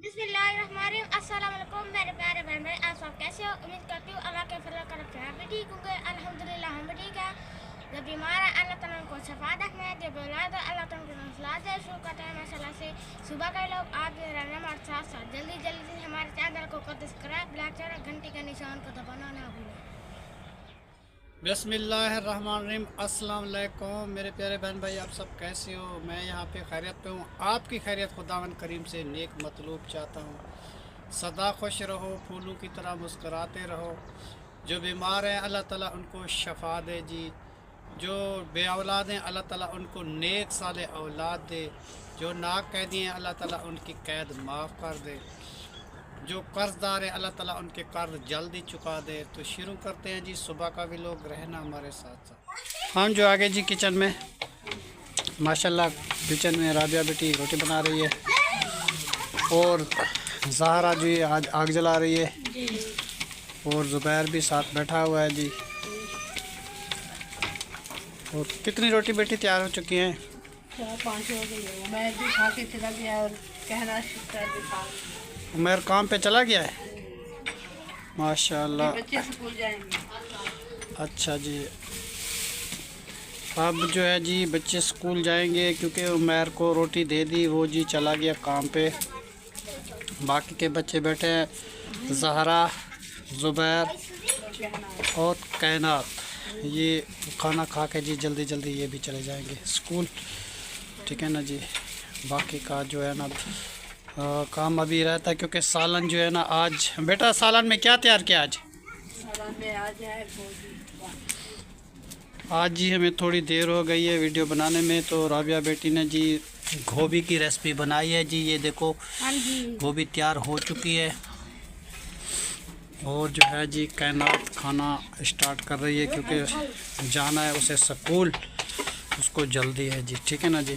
बिस्मिल्लाहिर्रहमानिर्रहीम। अस्सलाम वालेकुम मेरे प्यारे बहन भाई, आप सब कैसे हो? उम्मीद करती हूँ अल्लाह के फजल करम से आप भी ठीक होंगे। अल्हम्दुलिल्लाह हम भी ठीक है। जब बीमार है अल्लाह ताला को शफा रखना है, जब औलाद है अल्लाह ताला को नस्लात दे। शुरू करते हैं माशाल्लाह से सुबह के लोग आप भी रहना हमारे साथ साथ जल्दी जल्दी से हमारे चैनल को कर सब्सक्राइब, लाइक शेयर, घंटी के निशान को दबाना ना भूलें। बिस्मिल्लाहिर्रहमानिर्रहीम। अस्सलाम वालेकुम मेरे प्यारे बहन भाई, आप सब कैसे हो? मैं यहाँ पे खैरियत पे हूँ। आपकी खैरियत खुदावन करीम से नेक मतलूब चाहता हूँ। सदा खुश रहो, फूलों की तरह मुस्कराते रहो। जो बीमार हैं अल्लाह ताला उनको शफा दे जी। जो बे औलाद हैं अल्लाह ताला उनको नेक साले औलाद दे। जो नाक कैदी हैं अल्लाह ताला उनकी कैद माफ़ कर दे। जो कर्जदार है अल्लाह ताला उनके कर्ज जल्दी चुका दे। तो शुरू करते हैं जी, सुबह का भी लोग रहना हमारे साथ साथ। हम जो आगे जी किचन में माशाल्लाह, किचन में राबिया बेटी रोटी बना रही है और ज़हरा जी आज आग जला रही है और ज़ुबैर भी साथ बैठा हुआ है जी। और कितनी रोटी बेटी तैयार हो चुकी हैं? 4-5 हो गई है। मैं भी खा के चला गया और कहना शुक्र भी खा। उमर काम पे चला गया है माशाल्लाह। बच्चे स्कूल जाएंगे। अच्छा जी, अब जो है जी बच्चे स्कूल जाएंगे क्योंकि उमर को रोटी दे दी, वो जी चला गया काम पे। बाकी के बच्चे बैठे हैं, ज़हरा, ज़ुबैर और कायनात। ये खाना खा के जी जल्दी जल्दी ये भी चले जाएंगे स्कूल, ठीक है ना जी। बाकी का जो है ना काम अभी रहता है क्योंकि सालन जो है ना आज बेटा, सालन में क्या तैयार किया आज? सालन में आज है गोभी। आज जी हमें थोड़ी देर हो गई है वीडियो बनाने में, तो राबिया बेटी ने जी गोभी की रेसिपी बनाई है जी। ये देखो गोभी तैयार हो चुकी है और जो है जी कायनात खाना स्टार्ट कर रही है क्योंकि जाना है उसे स्कूल, उसको जल्दी है जी, ठीक है ना जी।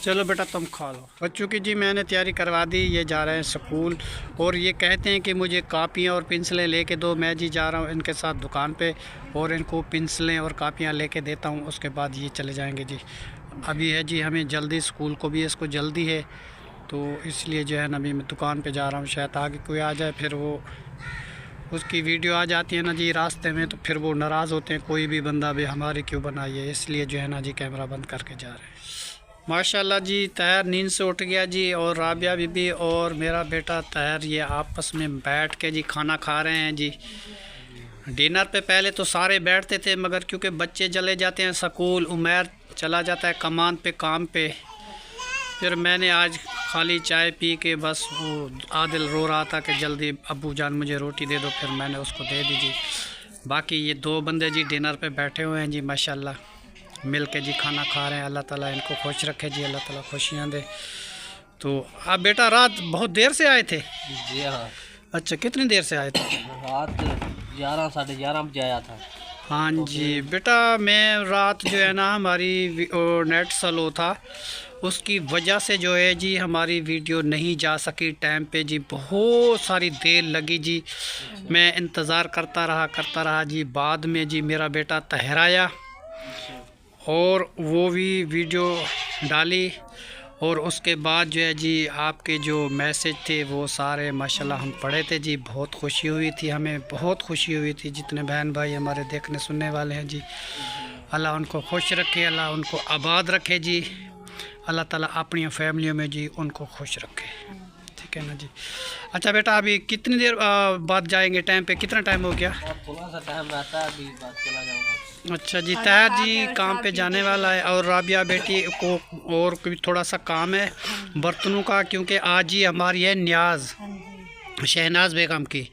चलो बेटा तुम खा लो। बच्चों की जी मैंने तैयारी करवा दी, ये जा रहे हैं स्कूल और ये कहते हैं कि मुझे कापियाँ और पेंसिलें लेके दो। मैं जी जा रहा हूँ इनके साथ दुकान पे और इनको पेंसिलें और कापियाँ लेके देता हूँ, उसके बाद ये चले जाएंगे जी। अभी है जी हमें जल्दी, स्कूल को भी इसको जल्दी है, तो इसलिए जो है ना अभी मैं दुकान पर जा रहा हूँ। शायद आगे कोई आ जाए, फिर वो उसकी वीडियो आ जाती है ना जी रास्ते में, तो फिर वो नाराज़ होते हैं, कोई भी बंदा भी हमारी क्यों बनाई है, इसलिए जो है ना जी कैमरा बंद करके जा रहे हैं। माशाल्लाह जी तैयार नींद से उठ गया जी, और राबिया बीबी और मेरा बेटा तैयार ये आपस में बैठ के जी खाना खा रहे हैं जी। डिनर पे पहले तो सारे बैठते थे, मगर क्योंकि बच्चे चले जाते हैं स्कूल, उमर चला जाता है कमान पे काम पे, फिर मैंने आज खाली चाय पी के बस, वो आदिल रो रहा था कि जल्दी अब्बू जान मुझे रोटी दे दो, फिर मैंने उसको दे दी जी। बाकी ये दो बंदे जी डिनर पे बैठे हुए हैं जी, माशाल्लाह मिल के जी खाना खा रहे हैं। अल्लाह ताला इनको खुश रखे जी, अल्लाह ताला खुशियाँ दे। तो आप बेटा रात बहुत देर से आए थे? जी हाँ, अच्छा, कितनी देर से आए थे? रात 11 साढ़े 11 बजे आया था। हाँ जी बेटा, मैं रात जो है ना हमारी नेट स्लो था, उसकी वजह से जो है जी हमारी वीडियो नहीं जा सकी टाइम पे जी। बहुत सारी देर लगी जी, मैं इंतज़ार करता रहा जी। बाद में जी मेरा बेटा तहराया और वो भी वीडियो डाली, और उसके बाद जो है जी आपके जो मैसेज थे वो सारे माशाल्लाह हम पढ़े थे जी। बहुत खुशी हुई थी, हमें बहुत खुशी हुई थी। जितने बहन भाई हमारे देखने सुनने वाले हैं जी, अल्लाह उनको खुश रखे, अल्लाह उनको आबाद रखे जी। अल्लाह ताला अपनी फैमिलियों में जी उनको खुश रखे, ठीक है ना जी। अच्छा बेटा, अभी कितनी देर बाद जाएंगे? टाइम पे कितना टाइम हो गया? थोड़ा सा टाइम रहता है, अभी बाद चला जाऊँगा। अच्छा जी, तैयार जी काम पे जाने वाला है, और राबिया बेटी को और भी थोड़ा सा काम है बर्तनों का, क्योंकि आज ही हमारी है न्याज शहनाज बेगम की,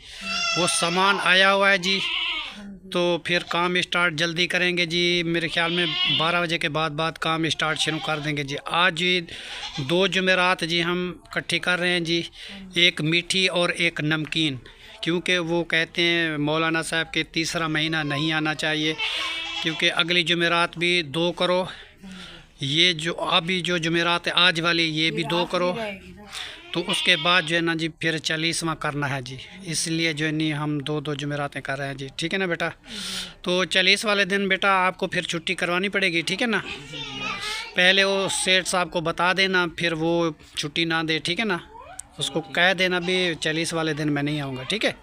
वो सामान आया हुआ है जी। तो फिर काम स्टार्ट जल्दी करेंगे जी, मेरे ख्याल में 12 बजे के बाद काम स्टार्ट शुरू कर देंगे जी। आज जी 2 जुमेरात जी हम इकट्ठी कर रहे हैं जी, एक मीठी और एक नमकीन, क्योंकि वो कहते हैं मौलाना साहब के तीसरा महीना नहीं आना चाहिए, क्योंकि अगली जुमेरात भी 2 करो, ये जो अभी जो जुमेरात है आज वाली ये भी 2 करो, तो उसके बाद जो है ना जी फिर 40वां करना है जी। इसलिए जो है नहीं हम 2 जुमेरातें कर रहे हैं जी, ठीक है ना बेटा। तो 40 वाले दिन बेटा आपको फिर छुट्टी करवानी पड़ेगी, ठीक है ना। पहले वो सेठ साहब को बता देना, फिर वो छुट्टी ना दे, ठीक है ना। उसको कह देना भी 40 वाले दिन मैं नहीं आऊँगा, ठीक है।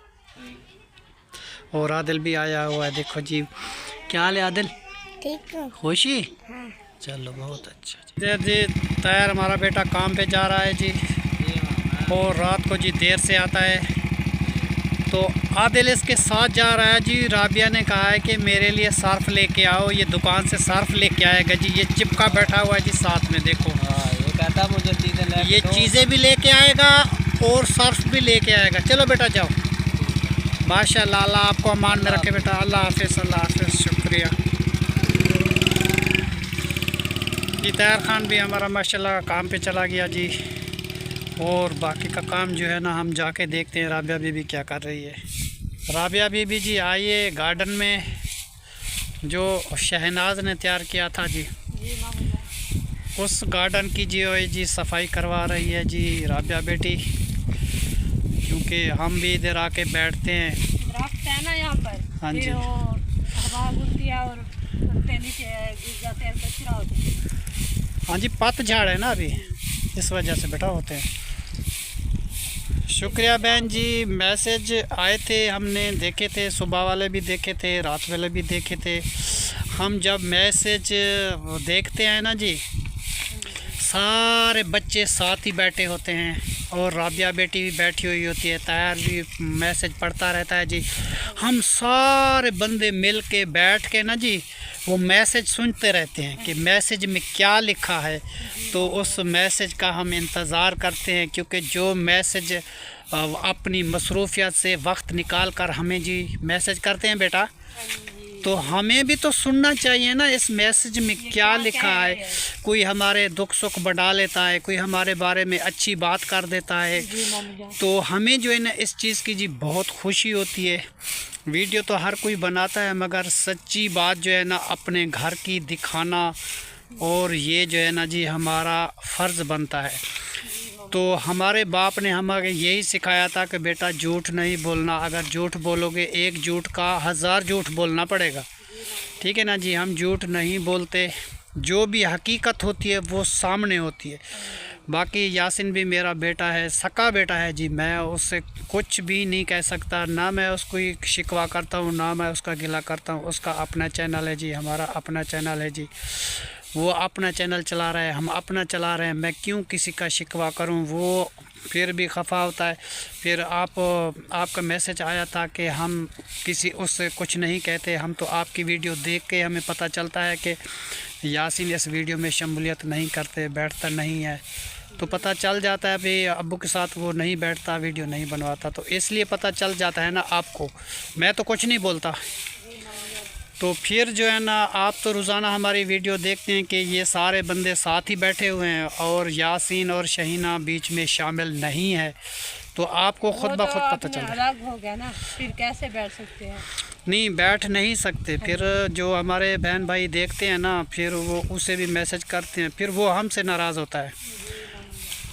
और आदिल भी आया हुआ है, देखो जी। क्या हाल है आदिल? ठीक है। खुशी? हाँ। चलो बहुत अच्छा जी। तैयार हमारा बेटा काम पे जा रहा है जी, और रात को जी देर से आता है। तो आदिल इसके साथ जा रहा है जी। राबिया ने कहा है कि मेरे लिए सर्फ लेके आओ, ये दुकान से सर्फ लेके आएगा जी। ये चिपका बैठा हुआ है जी साथ में, देखो। हाँ, ये कहता मुझे चीज़ें लेके ये दो। चीज़ें भी लेके आएगा और सर्फ भी लेके आएगा। चलो बेटा जाओ। माशाल्लाह, अल्लाह आपको अमान में रखे बेटा। अल्लाह हाफिज़, अल्लाह हाफिज़, शुक्रिया जी। तैयार खान भी हमारा माशाल्लाह काम पे चला गया जी। और बाकी का काम जो है ना हम जाके देखते हैं राबिया बीबी क्या कर रही है। राबिया बीबी जी आइए गार्डन में, जो शहनाज ने तैयार किया था जी, उस गार्डन की जी सफाई करवा रही है जी राबिया बेटी। क्योंकि हम भी इधर आके बैठते हैं, दरख्त है ना यहाँ पर। हाँ जी। फिर वो हवा गुजरती है और पत्ते नीचे गिर जाते हैं, कचरा होता है। हाँ जी, पतझड़ है ना अभी, इस वजह से बेटा होते हैं। शुक्रिया बहन जी। मैसेज आए थे, हमने देखे थे, सुबह वाले भी देखे थे, रात वाले भी देखे थे। हम जब मैसेज देखते हैं ना जी, सारे बच्चे साथ ही बैठे होते हैं, और राबिया बेटी भी बैठी हुई होती है, तैयार भी मैसेज पढ़ता रहता है जी। हम सारे बंदे मिल के बैठ के ना जी वो मैसेज सुनते रहते हैं कि मैसेज में क्या लिखा है। तो उस मैसेज का हम इंतज़ार करते हैं, क्योंकि जो मैसेज अपनी मसरूफियत से वक्त निकाल कर हमें जी मैसेज करते हैं बेटा, तो हमें भी तो सुनना चाहिए ना इस मैसेज में क्या लिखा है। कोई हमारे दुख सुख बढ़ा लेता है, कोई हमारे बारे में अच्छी बात कर देता है, तो हमें जो है ना इस चीज़ की जी बहुत खुशी होती है। वीडियो तो हर कोई बनाता है, मगर सच्ची बात जो है ना अपने घर की दिखाना, और ये जो है ना जी हमारा फ़र्ज़ बनता है। तो हमारे बाप ने हमें यही सिखाया था कि बेटा झूठ नहीं बोलना, अगर झूठ बोलोगे एक झूठ का 1000 झूठ बोलना पड़ेगा, ठीक है ना जी। हम झूठ नहीं बोलते, जो भी हकीकत होती है वो सामने होती है। बाकी यासिन भी मेरा बेटा है, सका बेटा है जी, मैं उससे कुछ भी नहीं कह सकता, ना मैं उसको शिकवा करता हूँ, ना मैं उसका गिला करता हूँ। उसका अपना चैनल है जी, हमारा अपना चैनल है जी। वो अपना चैनल चला रहा है, हम अपना चला रहे हैं, मैं क्यों किसी का शिकवा करूं। वो फिर भी खफा होता है। फिर आपका मैसेज आया था कि हम किसी उससे कुछ नहीं कहते, हम तो आपकी वीडियो देख के हमें पता चलता है कि यासिन इस वीडियो में शमूलियत नहीं करते, बैठता नहीं है, तो पता चल जाता है भाई अब्बू के साथ वो नहीं बैठता, वीडियो नहीं बनवाता, तो इसलिए पता चल जाता है ना आपको। मैं तो कुछ नहीं बोलता। तो फिर जो है ना आप तो रोज़ाना हमारी वीडियो देखते हैं कि ये सारे बंदे साथ ही बैठे हुए हैं और यासीन और शहीना बीच में शामिल नहीं है, तो आपको खुद ब खुद पता चल रहा है। अलग हो गया ना, फिर कैसे बैठ सकते हैं? नहीं बैठ नहीं सकते। फिर जो हमारे बहन भाई देखते हैं ना, फिर वो उसे भी मैसेज करते हैं, फिर वो हमसे नाराज़ होता है।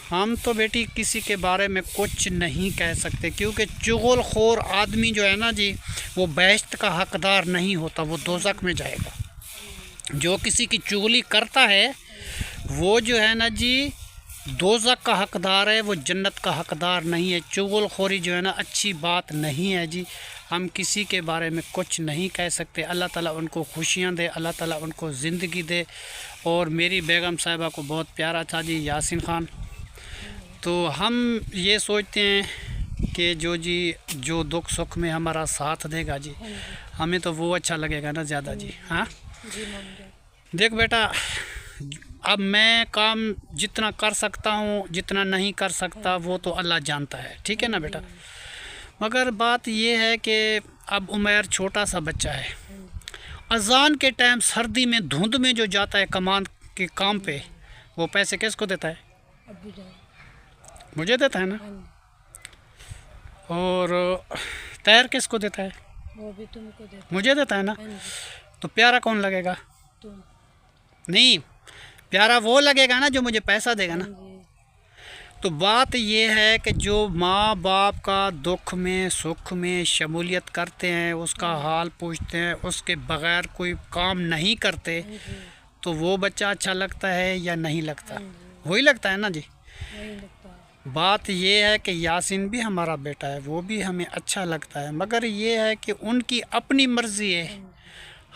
हम तो बेटी किसी के बारे में कुछ नहीं कह सकते, क्योंकि चुगलखोर आदमी जो है ना जी वो बहश्त का हकदार नहीं होता, वो दोज़ख में जाएगा। जो किसी की चुगली करता है वो जो है ना जी दोज़ख का हकदार है, वो जन्नत का हकदार नहीं है। चुगलखोरी जो है ना अच्छी बात नहीं है जी। हम किसी के बारे में कुछ नहीं कह सकते। अल्लाह ताला उनको खुशियाँ दे, अल्लाह ताला उनको ज़िंदगी दे। और मेरी बेगम साहिबा को बहुत प्यारा था जी यासिन ख़ान। तो हम ये सोचते हैं कि जो दुख सुख में हमारा साथ देगा जी, हमें तो वो अच्छा लगेगा ना ज़्यादा जी। हाँ देख बेटा, अब मैं काम जितना कर सकता हूँ, जितना नहीं कर सकता वो तो अल्लाह जानता है, ठीक है ना बेटा। मगर बात ये है कि अब उमैर छोटा सा बच्चा है, अजान के टाइम सर्दी में धुंध में जो जाता है कमान के काम पे, वो पैसे किसको देता है? मुझे देता है ना। और तैर किसको देता है? वो भी तुमको देता मुझे देता है ना। तो प्यारा कौन लगेगा? तुम। नहीं, प्यारा वो लगेगा ना जो मुझे पैसा देगा ना। तो बात ये है कि जो माँ बाप का दुख में सुख में शमूलियत करते हैं, उसका हाल पूछते हैं, उसके बग़ैर कोई काम नहीं करते, तो वो बच्चा अच्छा लगता है या नहीं लगता? वही लगता है ना जी। बात ये है कि यासीन भी हमारा बेटा है, वो भी हमें अच्छा लगता है, मगर ये है कि उनकी अपनी मर्ज़ी है,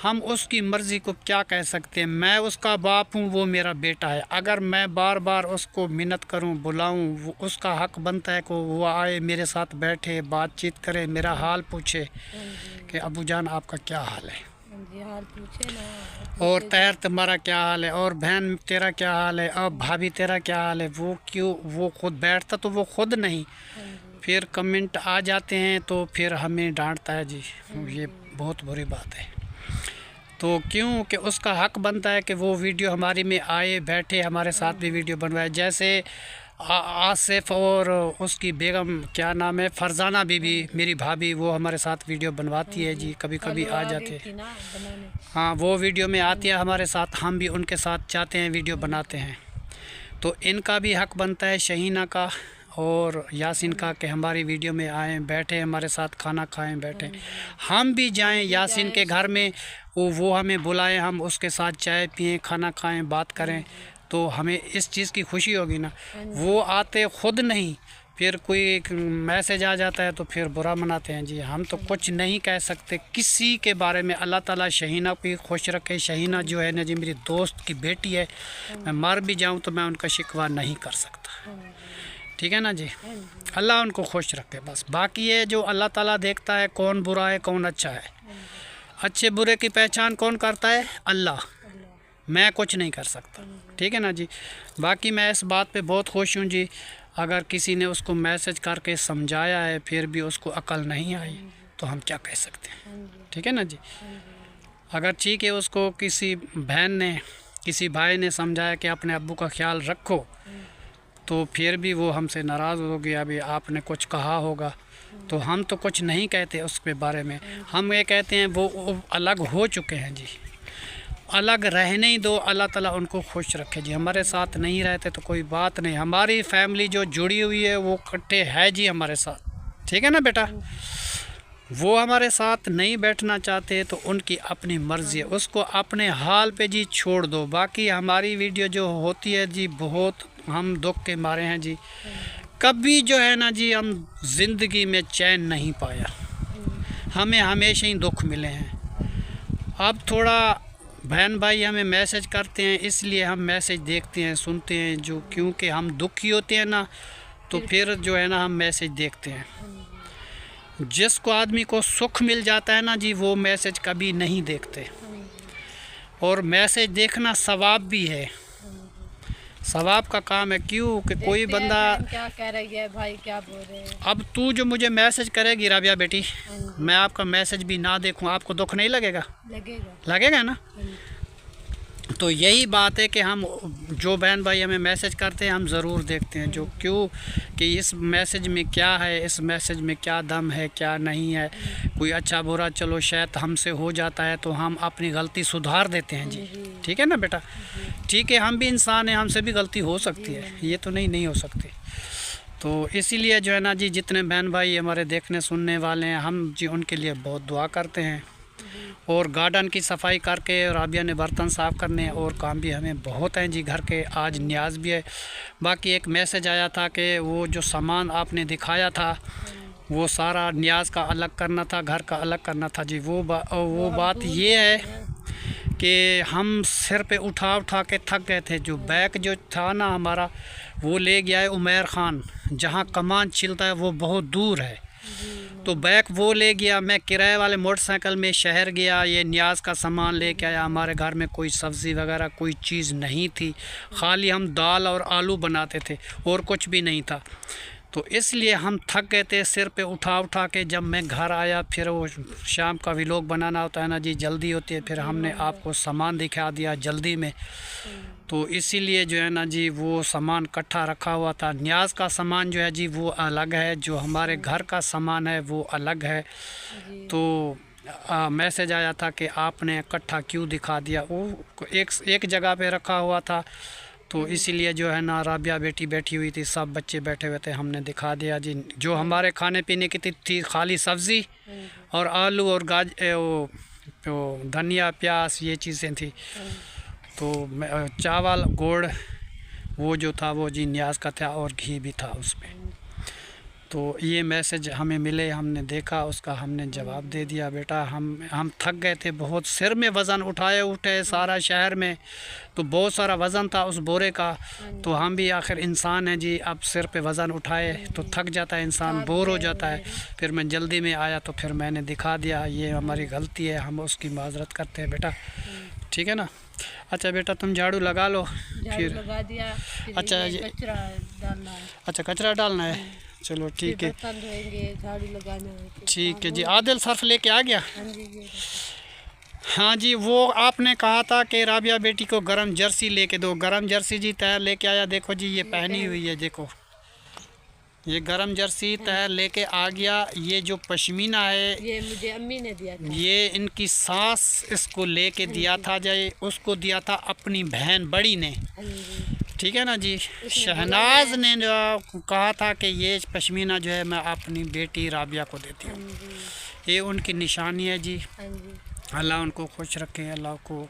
हम उसकी मर्ज़ी को क्या कह सकते हैं। मैं उसका बाप हूँ, वो मेरा बेटा है। अगर मैं बार बार उसको मिन्नत करूँ, बुलाऊँ, वो उसका हक बनता है कि वो आए, मेरे साथ बैठे, बातचीत करे, मेरा हाल पूछे कि अबू जान आपका क्या हाल है, हाल पूछे ना, और तैर तुम्हारा क्या हाल है, और बहन तेरा क्या हाल है, और भाभी तेरा क्या हाल है। वो क्यों, वो खुद बैठता तो वो खुद नहीं, फिर कमेंट आ जाते हैं तो फिर हमें डांटता है जी। ये बहुत बुरी बात है। तो क्यों कि उसका हक बनता है कि वो वीडियो हमारी में आए, बैठे, हमारे साथ भी वीडियो बनवाए। जैसे आसिफ और उसकी बेगम, क्या नाम है, फरजाना बीबी, मेरी भाभी, वो हमारे साथ वीडियो बनवाती है जी, कभी कभी आ जाते हैं। हाँ, वो वीडियो में आती है हमारे साथ, हम भी उनके साथ जाते हैं, वीडियो बनाते हैं। तो इनका भी हक बनता है, शहीना का और यासीन का, कि हमारी वीडियो में आएँ, बैठे, हमारे साथ खाना खाएं, बैठें। हम भी जाएं यासीन के घर में, वो हमें बुलाएं, हम उसके साथ चाय पिएं, खाना खाएं, बात करें, तो हमें इस चीज़ की खुशी होगी ना। वो आते खुद नहीं, फिर कोई मैसेज आ जाता है तो फिर बुरा मनाते हैं जी। हम तो कुछ नहीं कह सकते किसी के बारे में। अल्लाह ताला शहीना को खुश रखे। शहीना जो है ना जी, मेरी दोस्त की बेटी है, मैं मर भी जाऊं तो मैं उनका शिकवा नहीं कर सकता, ठीक है ना जी। अल्लाह उनको खुश रखे बस। बाकी ये जो अल्लाह ताला देखता है कौन बुरा है कौन अच्छा है, अच्छे बुरे की पहचान कौन करता है, अल्लाह। मैं कुछ नहीं कर सकता, ठीक है ना जी। बाकी मैं इस बात पे बहुत खुश हूँ जी। अगर किसी ने उसको मैसेज करके समझाया है फिर भी उसको अकल नहीं आई तो हम क्या कह सकते हैं, ठीक है ना जी। अगर ठीक है उसको किसी बहन ने, किसी भाई ने समझाया कि अपने अब्बू का ख्याल रखो, तो फिर भी वो हमसे नाराज़ हो गया, अभी आपने कुछ कहा होगा, तो हम तो कुछ नहीं कहते उसके बारे में। हम ये कहते हैं वो अलग हो चुके हैं जी, अलग रहने ही दो, अल्लाह ताला उनको खुश रखे जी। हमारे साथ नहीं रहते तो कोई बात नहीं, हमारी फैमिली जो जुड़ी हुई है वो इकट्ठे है जी हमारे साथ, ठीक है ना बेटा। वो हमारे साथ नहीं बैठना चाहते तो उनकी अपनी मर्ज़ी है, उसको अपने हाल पे जी छोड़ दो। बाकी हमारी वीडियो जो होती है जी, बहुत हम दुख के मारे हैं जी। कभी जो है ना जी हम ज़िंदगी में चैन नहीं पाया, हमें हमेशा ही दुख मिले हैं। अब थोड़ा बहन भाई हमें मैसेज करते हैं, इसलिए हम मैसेज देखते हैं, सुनते हैं, जो क्योंकि हम दुखी होते हैं ना, तो फिर जो है ना हम मैसेज देखते हैं। जिसको आदमी को सुख मिल जाता है ना जी, वो मैसेज कभी नहीं देखते। और मैसेज देखना सवाब भी है, सवाब का काम है। क्यों कि कोई बंदा क्या कह रही है भाई, क्या बोल रहे हैं। अब तू जो मुझे मैसेज करेगी राबिया बेटी, मैं आपका मैसेज भी ना देखूं, आपको दुख नहीं लगेगा? लगेगा ना। तो यही बात है कि हम जो बहन भाई हमें मैसेज करते हैं हम ज़रूर देखते हैं, जो क्यों कि इस मैसेज में क्या है, इस मैसेज में क्या दम है, क्या नहीं है। कोई अच्छा बुरा चलो शायद हमसे हो जाता है तो हम अपनी गलती सुधार देते हैं जी, ठीक है ना बेटा। ठीक है, हम भी इंसान हैं, हमसे भी गलती हो सकती है, ये तो नहीं हो सकती। तो इसीलिए जो है ना जी, जितने बहन भाई हमारे देखने सुनने वाले हैं, हम जी उनके लिए बहुत दुआ करते हैं। और गार्डन की सफाई करके राबिया ने बर्तन साफ़ करने और काम भी हमें बहुत हैं जी घर के, आज न्याज भी है। बाकी एक मैसेज आया था कि वो जो सामान आपने दिखाया था वो सारा न्याज का अलग करना था, घर का अलग करना था जी। वो बात ये है कि हम सिर पे उठा के थक गए थे। जो बैग जो था ना हमारा, वो ले गया है उमैर ख़ान, जहाँ कमान छिलता है वो बहुत दूर है, तो बैग वो ले गया। मैं किराए वाले मोटरसाइकिल में शहर गया, ये न्याज का सामान लेके आया। हमारे घर में कोई सब्ज़ी वगैरह कोई चीज़ नहीं थी, खाली हम दाल और आलू बनाते थे और कुछ भी नहीं था। तो इसलिए हम थक गए थे, सिर पे उठा के। जब मैं घर आया फिर वो शाम का व्लॉग बनाना होता है ना जी, जल्दी होती है, फिर हमने आपको सामान दिखा दिया जल्दी में। तो इसीलिए जो है ना जी वो सामान इकट्ठा रखा हुआ था। न्याज का सामान जो है जी वो अलग है, जो हमारे घर का सामान है वो अलग है। तो मैसेज आया था कि आपने इकट्ठा क्यों दिखा दिया, वो एक जगह पे रखा हुआ था। तो इसीलिए जो है ना राबिया बेटी बैठी हुई थी, सब बच्चे बैठे हुए थे, हमने दिखा दिया जी। जो हमारे खाने पीने की थी खाली सब्ज़ी और आलू और धनिया प्याज ये चीज़ें थी। तो चावल गुड़ वो जो था वो जी न्याज का था और घी भी था उसमें। तो ये मैसेज हमें मिले, हमने देखा, उसका हमने जवाब दे दिया। बेटा हम थक गए थे बहुत, सिर में वज़न उठे सारा शहर में, तो बहुत सारा वज़न था उस बोरे का। तो हम भी आखिर इंसान हैं जी, अब सिर पे वज़न उठाए तो थक जाता है इंसान, बोर हो जाता है। फिर मैं जल्दी में आया तो फिर मैंने दिखा दिया, ये हमारी गलती है, हम उसकी माजरत करते हैं बेटा, ठीक है ना। अच्छा बेटा तुम झाड़ू लगा लो, फिर लगा दिया। अच्छा ये कचरा डालना है। अच्छा कचरा डालना है, चलो ठीक है, बर्तन धोएंगे, झाड़ू लगाना है। ठीक है जी। आदिल सर्फ लेके आ गया? हाँ जी, ये हाँ जी, वो आपने कहा था कि राबिया बेटी को गरम जर्सी लेके दो, गरम जर्सी जी तैयार लेके आया। देखो जी ये पहनी हुई है, देखो ये गरम जर्सी तैयार लेके आ गया। ये जो पश्मीना है ये मुझे अम्मी ने दिया था। ये इनकी सास इसको लेके दिया था, जाए उसको दिया था अपनी बहन बड़ी ने, हाँ जी। ठीक है ना जी। शहनाज ने जो कहा था कि ये पश्मीना जो है मैं अपनी बेटी राबिया को देती हूँ, ये उनकी निशानी है जी। हाँ जी। अल्लाह उनको खुश रखे, अल्लाह को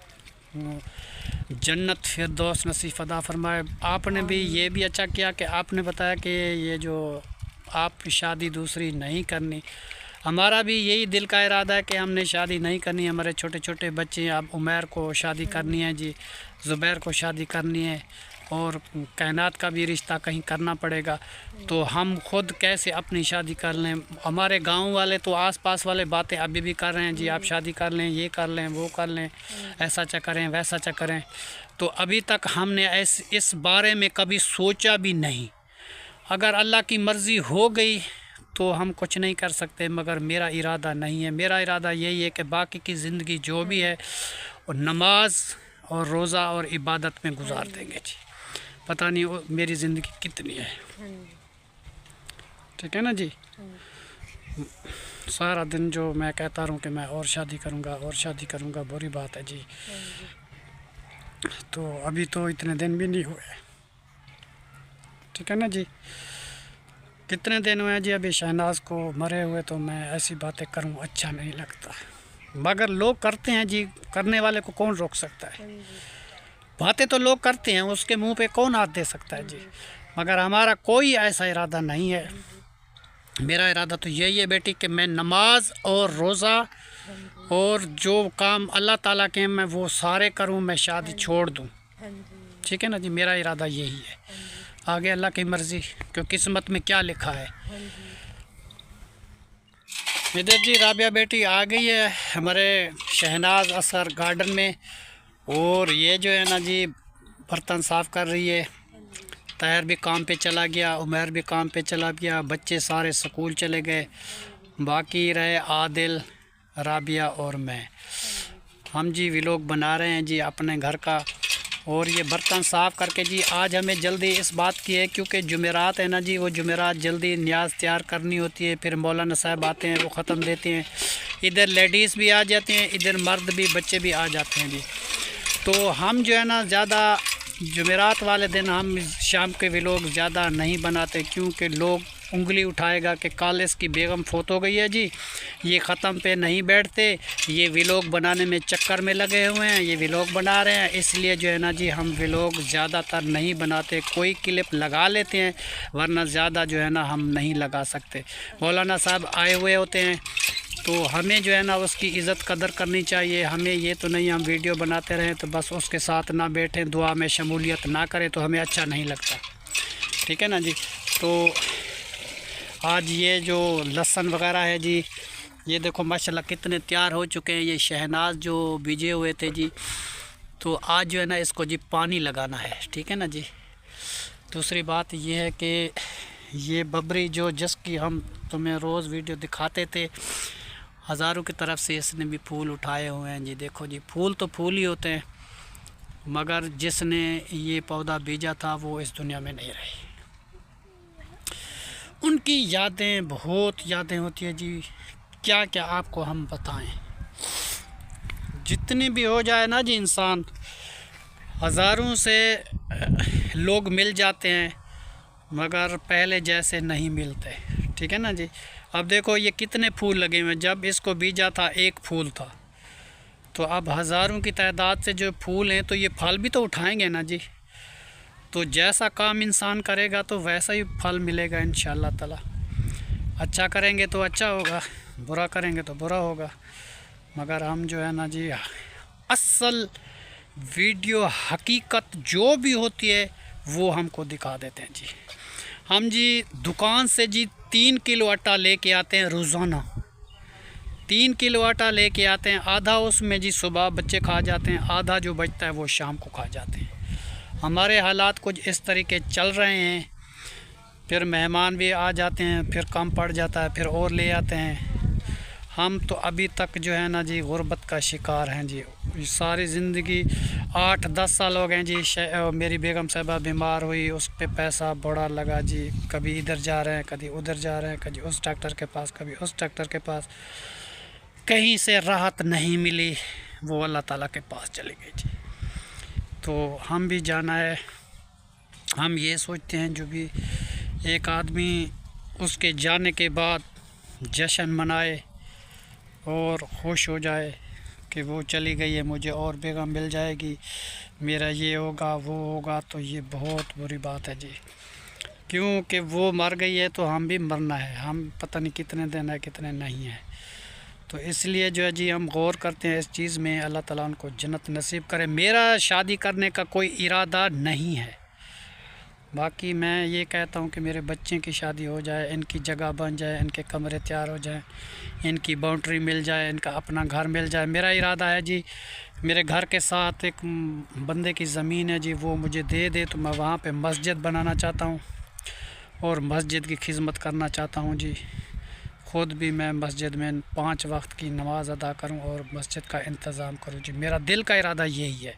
जन्नत फिरदौस नसीब अता फरमाए। आपने भी ये भी अच्छा किया कि आपने बताया कि ये जो आप शादी दूसरी नहीं करनी, हमारा भी यही दिल का इरादा है कि हमने शादी नहीं करनी। हमारे छोटे छोटे बच्चे हैं, अब उमैर को शादी करनी है जी, ज़ुबैर को शादी करनी है, और कायनात का भी रिश्ता कहीं करना पड़ेगा। तो हम खुद कैसे अपनी शादी कर लें? हमारे गांव वाले तो आसपास वाले बातें अभी भी कर रहे हैं जी, आप शादी कर लें, ये कर लें, वो कर लें, ऐसा चा करें, वैसा चा करें। तो अभी तक हमने इस बारे में कभी सोचा भी नहीं। अगर अल्लाह की मर्ज़ी हो गई तो हम कुछ नहीं कर सकते, मगर मेरा इरादा नहीं है। मेरा इरादा यही है कि बाकी की ज़िंदगी जो भी है वो नमाज और रोज़ा और इबादत में गुजार देंगे जी। पता नहीं मेरी ज़िंदगी कितनी है, ठीक है ना जी। सारा दिन जो मैं कहता रहूँ कि मैं और शादी करूँगा और शादी करूँगा, बुरी बात है जी। तो अभी तो इतने दिन भी नहीं हुए, ठीक है ना जी। कितने दिन हुए जी अभी शहनाज को मरे हुए, तो मैं ऐसी बातें करूँ अच्छा नहीं लगता, मगर लोग करते हैं जी, करने वाले को कौन रोक सकता है। बातें तो लोग करते हैं, उसके मुंह पे कौन हाथ दे सकता है जी। मगर हमारा कोई ऐसा इरादा नहीं है। मेरा इरादा तो यही है बेटी कि मैं नमाज और रोज़ा और जो काम अल्लाह ताला के मैं वो सारे करूं, मैं शादी छोड़ दूं, ठीक है ना जी। मेरा इरादा यही है, आगे अल्लाह की मर्ज़ी, क्योंकि किस्मत में क्या लिखा है। इधर जी राबिया बेटी आ गई है हमारे शहनाज असर गार्डन में, और ये जो है ना जी बर्तन साफ़ कर रही है। ताहिर भी काम पे चला गया, उमैर भी काम पे चला गया, बच्चे सारे स्कूल चले गए, बाकी रहे आदिल, राबिया और मैं। हम जी व्लॉग बना रहे हैं जी अपने घर का। और ये बर्तन साफ़ करके जी आज हमें जल्दी इस बात की है, क्योंकि जुमेरात है ना जी, वो जुमेरात जल्दी न्याज तैयार करनी होती है, फिर मौलाना साहब आते हैं, वो ख़त्म देते हैं। इधर लेडीज़ भी आ जाते हैं, इधर मर्द भी, बच्चे भी आ जाते हैं जी। तो हम जो है ना ज़्यादा जुमेरात वाले दिन हम शाम के व्लॉग ज़्यादा नहीं बनाते, क्योंकि लोग उंगली उठाएगा कि कल इसकी बेगम फोत हो गई है जी, ये ख़त्म पे नहीं बैठते, ये व्लॉग बनाने में चक्कर में लगे हुए हैं, ये व्लॉग बना रहे हैं। इसलिए जो है ना जी हम व्लॉग ज़्यादातर नहीं बनाते, कोई क्लिप लगा लेते हैं, वरना ज़्यादा जो है ना हम नहीं लगा सकते। मौलाना साहब आए हुए होते हैं, तो हमें जो है ना उसकी इज़्ज़त कदर करनी चाहिए। हमें ये तो नहीं हम वीडियो बनाते रहें तो बस उसके साथ ना बैठें, दुआ में शमूलियत ना करें, तो हमें अच्छा नहीं लगता, ठीक है ना जी। तो आज ये जो लहसुन वगैरह है जी, ये देखो माशाल्लाह कितने तैयार हो चुके हैं। ये शहनाज जो बीजे हुए थे जी, तो आज जो है ना इसको जी पानी लगाना है, ठीक है ना जी। दूसरी बात ये है कि ये बबरी जो जिसकी हम तुम्हें रोज़ वीडियो दिखाते थे, हज़ारों की तरफ से इसने भी फूल उठाए हुए हैं जी। देखो जी फूल तो फूल ही होते हैं, मगर जिसने ये पौधा बीजा था वो इस दुनिया में नहीं रही। उनकी यादें, बहुत यादें होती है जी, क्या क्या आपको हम बताएं। जितनी भी हो जाए ना जी इंसान, हज़ारों से लोग मिल जाते हैं, मगर पहले जैसे नहीं मिलते, ठीक है ना जी। अब देखो ये कितने फूल लगे हुए हैं, जब इसको बीजा था एक फूल था, तो अब हज़ारों की तादाद से जो फूल हैं, तो ये फल भी तो उठाएंगे ना जी। तो जैसा काम इंसान करेगा तो वैसा ही फल मिलेगा इंशाअल्लाह ताला। अच्छा करेंगे तो अच्छा होगा, बुरा करेंगे तो बुरा होगा। मगर हम जो है ना जी, असल वीडियो हकीकत जो भी होती है वो हमको दिखा देते हैं जी। हम जी दुकान से जी 3 किलो आटा लेके आते हैं रोज़ाना। 3 किलो आटा लेके आते हैं, आधा उसमें जी सुबह बच्चे खा जाते हैं, आधा जो बचता है वो शाम को खा जाते हैं। हमारे हालात कुछ इस तरीके चल रहे हैं। फिर मेहमान भी आ जाते हैं, फिर कम पड़ जाता है, फिर और ले आते हैं। हम तो अभी तक जो है ना जी गुर्बत का शिकार हैं जी। सारी ज़िंदगी 8-10 साल हो गए जी। मेरी बेगम साहबा बीमार हुई, उस पे पैसा बड़ा लगा जी। कभी इधर जा रहे हैं, कभी उधर जा रहे हैं, कभी उस डॉक्टर के पास, कभी उस डॉक्टर के पास। कहीं से राहत नहीं मिली, वो अल्लाह ताला के पास चली गई जी। तो हम भी जाना है। हम ये सोचते हैं जो भी एक आदमी उसके जाने के बाद जश्न मनाए और खुश हो जाए कि वो चली गई है, मुझे और बेगम मिल जाएगी, मेरा ये होगा वो होगा, तो ये बहुत बुरी बात है जी। क्योंकि वो मर गई है तो हम भी मरना है। हम पता नहीं कितने दिन है कितने नहीं है। तो इसलिए जो है जी हम गौर करते हैं इस चीज़ में। अल्लाह ताला उनको जन्नत नसीब करे। मेरा शादी करने का कोई इरादा नहीं है। बाकी मैं ये कहता हूँ कि मेरे बच्चे की शादी हो जाए, इनकी जगह बन जाए, इनके कमरे तैयार हो जाएं, इनकी बाउंड्री मिल जाए, इनका अपना घर मिल जाए। मेरा इरादा है जी, मेरे घर के साथ एक बंदे की ज़मीन है जी, वो मुझे दे दे तो मैं वहाँ पे मस्जिद बनाना चाहता हूँ और मस्जिद की खिदमत करना चाहता हूँ जी। ख़ुद भी मैं मस्जिद में 5 वक्त की नमाज़ अदा करूं और मस्जिद का इंतज़ाम करूं जी। मेरा दिल का इरादा यही है।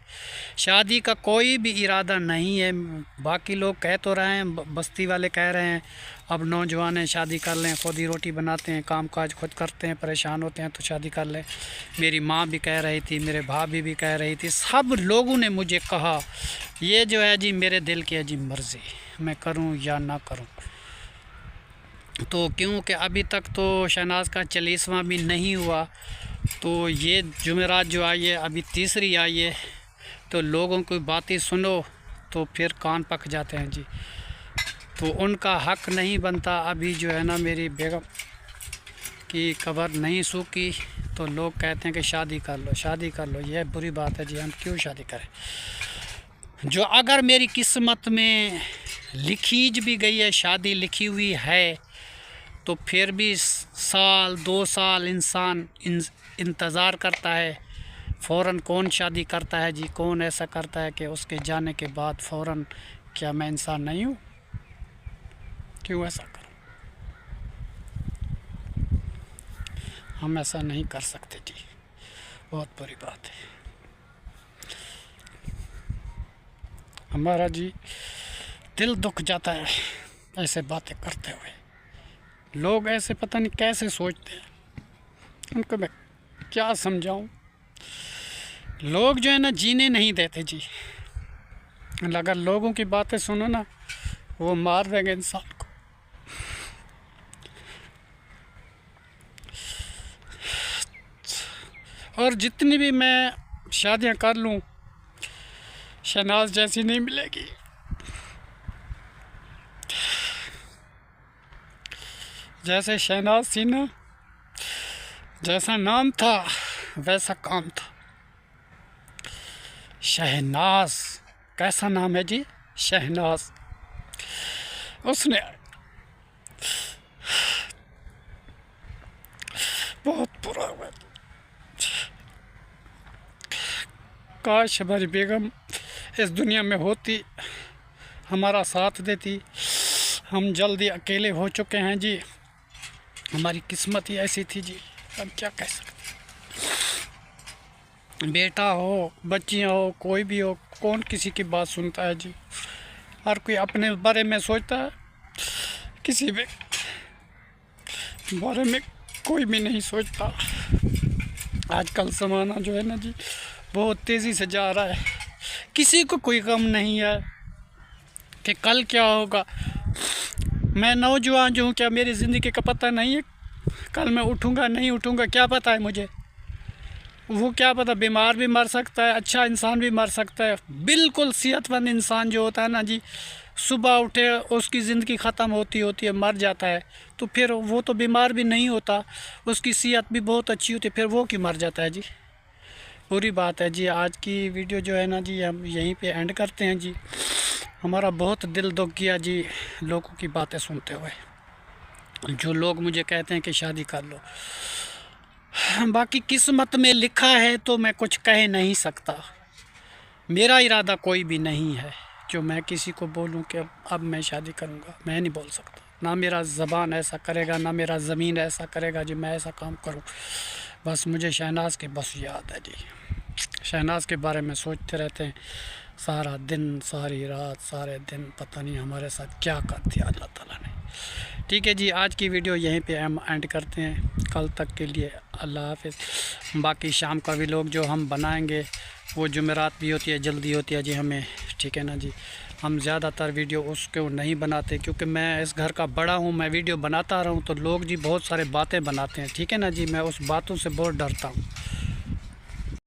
शादी का कोई भी इरादा नहीं है। बाकी लोग कह तो रहे हैं, बस्ती वाले कह रहे हैं अब नौजवान हैं शादी कर लें, खुद ही रोटी बनाते हैं, काम काज खुद करते हैं, परेशान होते हैं तो शादी कर लें। मेरी माँ भी कह रही थी, मेरे भाभी भी कह रही थी, सब लोगों ने मुझे कहा। ये जो है जी मेरे दिल की है जी मर्ज़ी, मैं करूँ या ना करूँ। तो क्योंकि अभी तक तो शहनाज का 40वां भी नहीं हुआ, तो ये जुमेरात जो आई है अभी तीसरी आई है, तो लोगों की बातें सुनो तो फिर कान पक जाते हैं जी। तो उनका हक नहीं बनता। अभी जो है ना मेरी बेगम की कब्र नहीं सूखी तो लोग कहते हैं कि शादी कर लो, शादी कर लो। यह बुरी बात है जी, हम क्यों शादी करें। जो अगर मेरी किस्मत में लिखीज भी गई है, शादी लिखी हुई है, तो फिर भी 1-2 साल इंसान इंतज़ार करता है। फ़ौरन कौन शादी करता है जी, कौन ऐसा करता है कि उसके जाने के बाद फ़ौरन। क्या मैं इंसान नहीं हूँ? क्यों ऐसा करूँ? हम ऐसा नहीं कर सकते जी, बहुत बुरी बात है। हमारा जी दिल दुख जाता है ऐसे बातें करते हुए। लोग ऐसे पता नहीं कैसे सोचते हैं, उनको मैं क्या समझाऊं। लोग जो है ना जीने नहीं देते जी। अगर लोगों की बातें सुनो ना, वो मार देंगे इंसान को। और जितनी भी मैं शादियां कर लूं, शहनाज जैसी नहीं मिलेगी। जैसे शहनाज थी ना, जैसा नाम था वैसा काम था। शहनाज कैसा नाम है जी, शहनाज। उसने बहुत बुरा हुआ। काश हमारी बेगम इस दुनिया में होती, हमारा साथ देती। हम जल्दी अकेले हो चुके हैं जी। हमारी किस्मत ही ऐसी थी जी, हम क्या कह सकते। बेटा हो, बच्चियाँ हो, कोई भी हो, कौन किसी की बात सुनता है जी। हर कोई अपने बारे में सोचता है, किसी भी बारे में कोई भी नहीं सोचता। आजकल ज़माना जो है ना जी बहुत तेज़ी से जा रहा है। किसी को कोई गम नहीं है कि कल क्या होगा। मैं नौजवान जो हूँ, क्या मेरी ज़िंदगी का पता नहीं है कल मैं उठूँगा नहीं उठूँगा, क्या पता है मुझे। वो क्या पता, बीमार भी मर सकता है, अच्छा इंसान भी मर सकता है। बिल्कुल सेहतमंद इंसान जो होता है ना जी, सुबह उठे उसकी ज़िंदगी ख़त्म होती है, मर जाता है, तो फिर वो तो बीमार भी नहीं होता, उसकी सेहत भी बहुत अच्छी होती है, फिर वो क्यों मर जाता है जी। पूरी बात है जी। आज की वीडियो जो है ना जी, हम यहीं पे एंड करते हैं जी। हमारा बहुत दिल दुख गया जी लोगों की बातें सुनते हुए, जो लोग मुझे कहते हैं कि शादी कर लो। बाकी किस्मत में लिखा है तो मैं कुछ कह नहीं सकता। मेरा इरादा कोई भी नहीं है जो मैं किसी को बोलूं कि अब मैं शादी करूंगा, मैं नहीं बोल सकता। ना मेरा ज़बान ऐसा करेगा, ना मेरा ज़मीन ऐसा करेगा जी मैं ऐसा काम करूं। बस मुझे शहनाज के बस याद है जी, शहनाज के बारे में सोचते रहते हैं सारा दिन, सारी रात, सारे दिन। पता नहीं हमारे साथ क्या कर दिया अल्लाह ताला ने। ठीक है जी, आज की वीडियो यहीं पे हम एंड करते हैं। कल तक के लिए अल्लाह हाफ़िज़। बाकी शाम का भी लोग जो हम बनाएंगे वो जुमेरात भी होती है, जल्दी होती है जी हमें, ठीक है ना जी। हम ज़्यादातर वीडियो उसको नहीं बनाते क्योंकि मैं इस घर का बड़ा हूँ, मैं वीडियो बनाता रहूँ तो लोग जी बहुत सारे बातें बनाते हैं, ठीक है ना जी। मैं उस बातों से बहुत डरता हूँ।